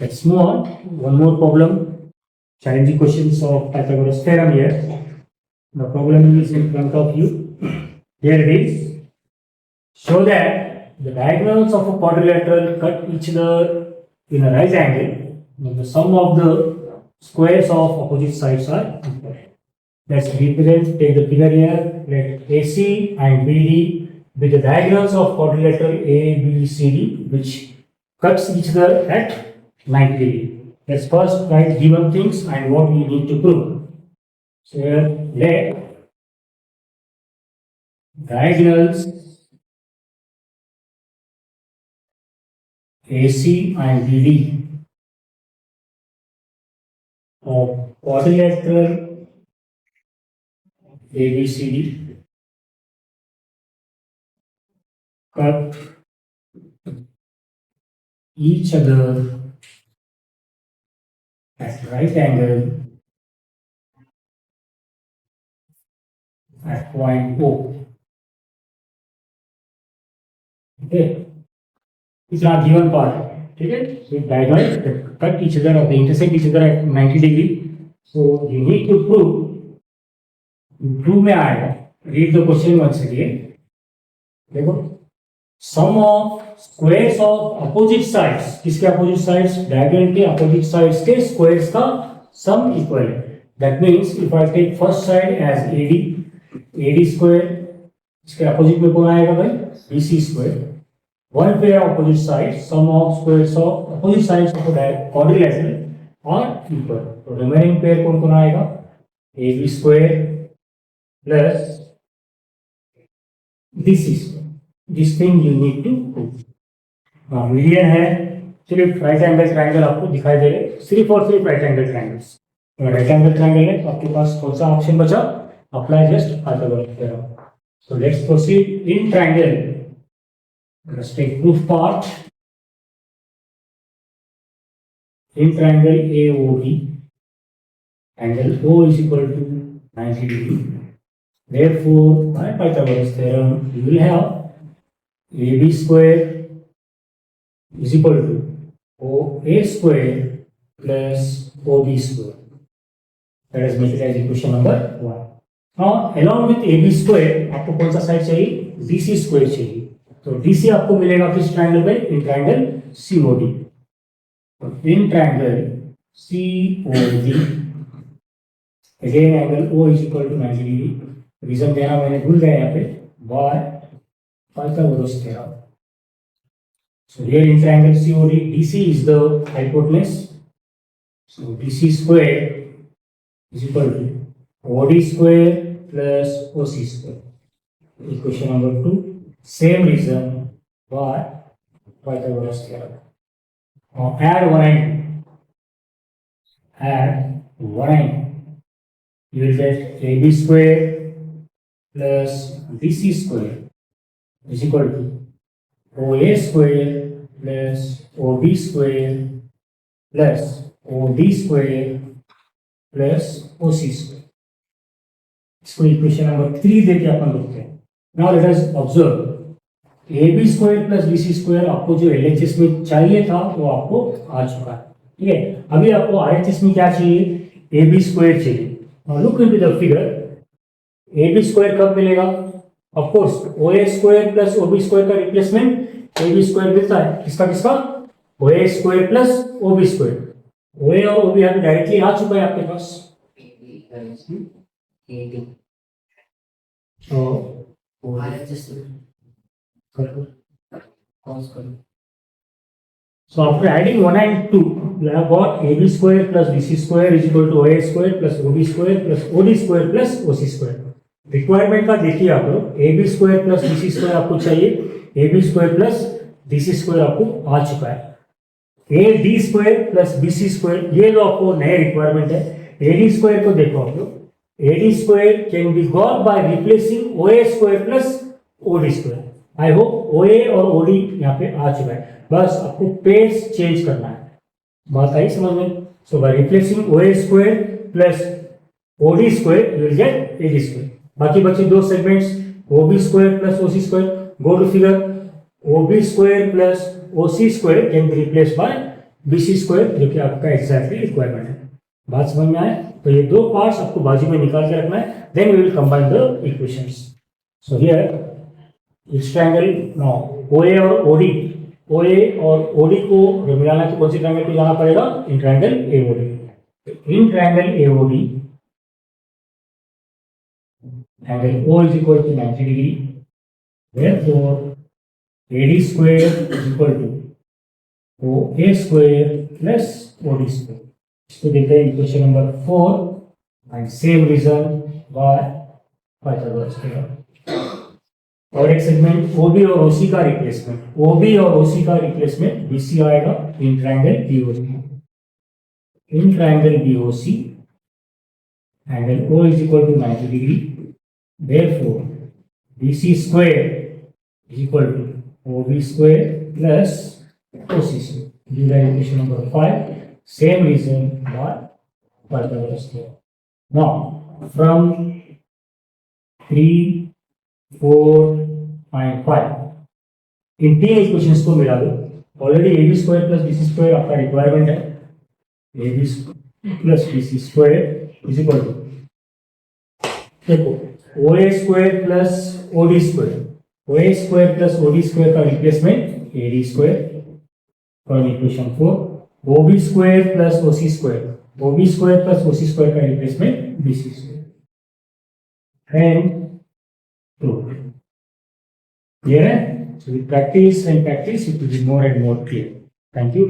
Let's move on. One more problem. Challenging questions of Pythagoras theorem here. The problem is in front of you. Here it is. Show that the diagonals of a quadrilateral cut each other in a right angle. The sum of the squares of opposite sides are equal. Let's represent, take the figure here. Let AC and BD be the diagonals of quadrilateral ABCD, which cuts each other at 90 degree. Let's first write given things and what we need to prove. So here, let diagonals AC and BD of quadrilateral ABCD cut each other at right angle at point O. Okay, it's not given part. Okay, so diagonals cut each other or they intersect each other at 90 degree. So you need to prove. Prove में आएगा. Read the question once again. देखो, sum of squares of opposite sides. किसके opposite sides? Diagonal के opposite sides के squares का sum equal है. That means if I take first side as AD square, इसके opposite में कौन आएगा भाई? BC square. One pair of opposite sides, sum of squares of opposite sides of a quadrilateral are equal. तो remaining pair कौन कौन आएगा? AB square plus BC square. This thing you need to prove. Median है, सिर्फ right angle triangle आपको दिखाई दे रहे, सिर्फ और सिर्फ right angle triangles. Right angle triangle है तो आपके पास कौन सा ऑप्शन बचा? Apply just Pythagoras theorem. So let's proceed in triangle. Let's take proof part. In triangle AOB, angle O is equal to 90 degree. Therefore, by Pythagoras theorem, you will have AB square is equal to OA square plus OB square. That is make it as equation number 1. Now, along with AB square, आपको कौन सा side चाहिए? DC square चाहिए. तो DC आपको मिलेगा किस triangle पे? In triangle COD. In triangle COD again angle O is equal to 90 degree. Reason देना मैंने भूल गया यहाँ पे. By Pythagoras theorem. So here in triangle COD, DC is the hypotenuse. So DC square is equal to OD square plus OC square. Equation number 2. Same reason by Pythagoras theorem. Now add one angle. You will get AB square plus DC square is equal to OA square plus OB square plus OD square plus OC square. इसको equation number 3 देके अपन लिखते हैं. Now let us observe. AB square plus BC square आपको जो LHS में चाहिए था वो आपको आ चुका है. ठीक है, अभी आपको RHS में क्या चाहिए? AB square चाहिए. Now look into the figure. AB square कब मिलेगा? Of course OA square plus OB square का रिप्लेसमेंट AB square मिलता है. किसका किसका? OA square plus OB square. OA और OB अभी डायरेक्टली आ चुका है आपके पास. तो So after adding 1 and 2, we have got AB square plus BC square is equal to OA square plus OB square plus OD square plus OC square. Requirement का देखिए आप लोग. AB square plus BC square आपको चाहिए. AB square plus DC square आपको आ चुका है. AD square plus BC square ये जो आपको नए रिक्वायरमेंट है. AD square को देखो आप लोग. AD square can be got by replacing OA square plus OD square. I hope OA और OD यहाँ पे आ चुका है. बस आपको पेज चेंज करना है. बात आई समझ में? So by replacing OA square plus OD square you will get AD square. बाकी बचे दो segments OB square plus OC square. Go to figure. OB square plus OC square can be replaced by BC square जो कि आपका exactly requirement है। बात समझ में आए? तो ये दो पार्ट्स आपको बाजू में निकाल के रखना है, then we will combine the equations. So here इस ट्रायंगल नाउ OA और OD, OA और OD को मिलाना है तो कौन सी ट्रायंगल को जाना पड़ेगा? In triangle AOD। In triangle AOD angle O is equal to 90 degree. Therefore, AD square is equal to OA square plus OD square. इसको देखते हैं equation number 4 and same reason by Pythagoras theorem. और एक segment OB और OC का replacement, OB और OC का replacement BC आएगा in triangle BOC। In triangle BOC angle O is equal to 90 degree. Therefore, BC square is equal to OB square plus OC square. This is equation number 5. Same reason by Pythagoras theorem. Now, from 3, 4 and 5, इन तीन equations को मिला दो। Already AB square plus BC square आपका requirement है। AB plus BC square is equal to, देखो OA square plus OD square, OA square plus OD square का replacement AD square from equation 4, OB square plus OC square, OB square plus OC square का replacement BC square and proof. Clear है? So with practice and practice it will be more and more clear. Thank you.